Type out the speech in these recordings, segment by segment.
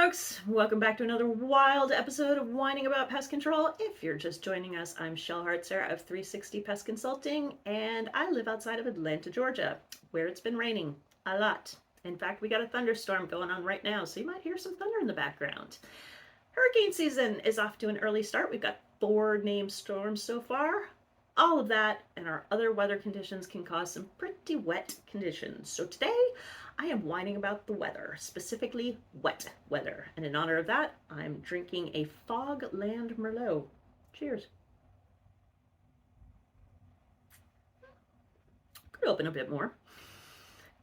folks, welcome back to another wild episode of Whining About Pest Control. If you're just joining us, I'm Shelby Hartzer of 360 Pest Consulting, and I live outside of Atlanta, Georgia, where it's been raining a lot. In fact, we got a thunderstorm going on right now, so you might hear some thunder in the background. Hurricane season is off to an early start. We've got 4 named storms so far. All of that and our other weather conditions can cause some pretty wet conditions. So today, I am whining about the weather, specifically wet weather. And in honor of that, I'm drinking a Fogland Merlot. Cheers. Could open a bit more.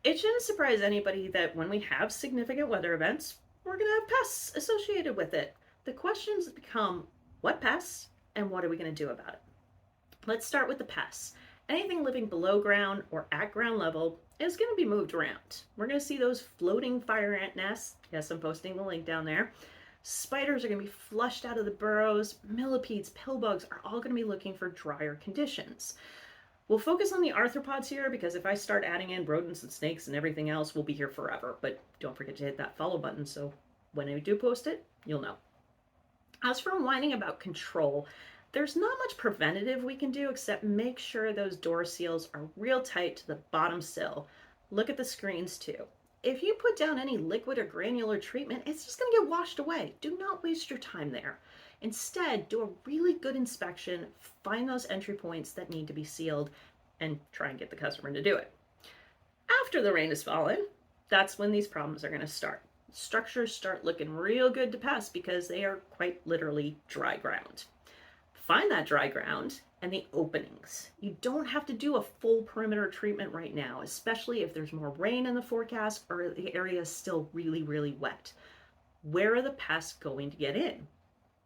It shouldn't surprise anybody that when we have significant weather events, we're going to have pests associated with it. The questions become, what pests and what are we going to do about it? Let's start with the pests. Anything living below ground or at ground level is going to be moved around. We're going to see those floating fire ant nests. Yes, I'm posting the link down there. Spiders are going to be flushed out of the burrows. Millipedes, pillbugs are all going to be looking for drier conditions. We'll focus on the arthropods here because if I start adding in rodents and snakes and everything else, we'll be here forever. But don't forget to hit that follow button so when I do post it, you'll know. As for whining about control, there's not much preventative we can do except make sure those door seals are real tight to the bottom sill. Look at the screens too. If you put down any liquid or granular treatment, it's just going to get washed away. Do not waste your time there. Instead, do a really good inspection, find those entry points that need to be sealed, and try and get the customer to do it. After the rain has fallen, that's when these problems are going to start. Structures start looking real good to pests because they are quite literally dry ground. Find that dry ground and the openings. You don't have to do a full perimeter treatment right now, especially if there's more rain in the forecast or the area is still really, really wet. Where are the pests going to get in?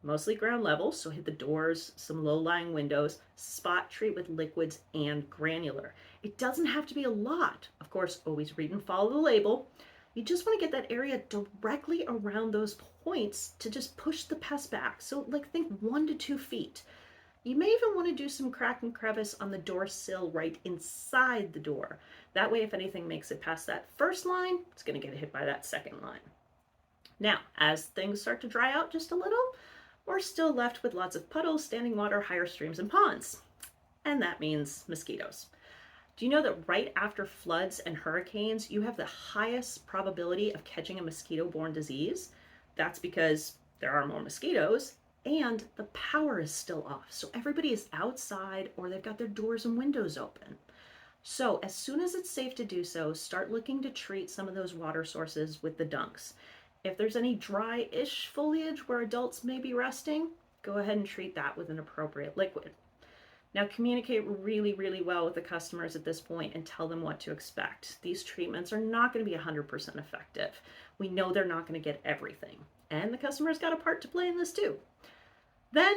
Mostly ground level, so hit the doors, some low-lying windows, spot treat with liquids and granular. It doesn't have to be a lot. Of course, always read and follow the label. You just want to get that area directly around those points to just push the pest back. So think 1 to 2 feet. You may even want to do some crack and crevice on the door sill right inside the door. That way, if anything makes it past that first line, it's going to get hit by that second line. Now, as things start to dry out just a little, we're still left with lots of puddles, standing water, higher streams, and ponds. And that means mosquitoes. Do you know that right after floods and hurricanes, you have the highest probability of catching a mosquito-borne disease? That's because there are more mosquitoes and the power is still off. So everybody is outside or they've got their doors and windows open. So as soon as it's safe to do so, start looking to treat some of those water sources with the dunks. If there's any dry-ish foliage where adults may be resting, go ahead and treat that with an appropriate liquid. Now communicate really, really well with the customers at this point and tell them what to expect. These treatments are not going to be 100% effective. We know they're not going to get everything. And the customer's got a part to play in this too. Then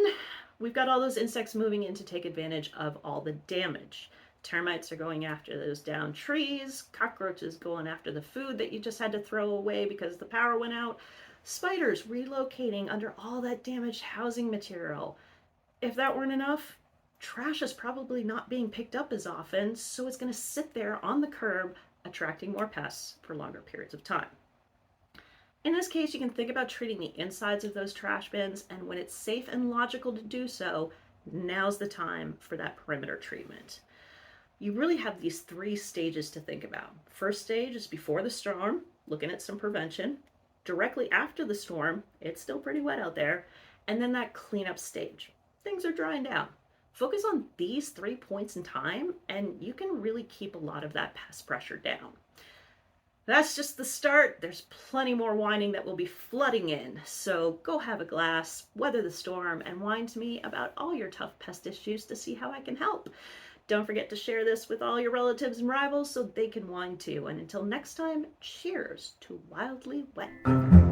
we've got all those insects moving in to take advantage of all the damage. Termites are going after those downed trees, cockroaches going after the food that you just had to throw away because the power went out, spiders relocating under all that damaged housing material. If that weren't enough, trash is probably not being picked up as often, so it's going to sit there on the curb, attracting more pests for longer periods of time. In this case, you can think about treating the insides of those trash bins, and when it's safe and logical to do so, now's the time for that perimeter treatment. You really have these 3 stages to think about. First stage is before the storm, looking at some prevention. Directly after the storm, it's still pretty wet out there, and then that cleanup stage. Things are drying down. Focus on these 3 points in time, and you can really keep a lot of that pest pressure down. That's just the start. There's plenty more whining that will be flooding in. So go have a glass, weather the storm, and whine to me about all your tough pest issues to see how I can help. Don't forget to share this with all your relatives and rivals so they can whine too. And until next time, cheers to wildly wet.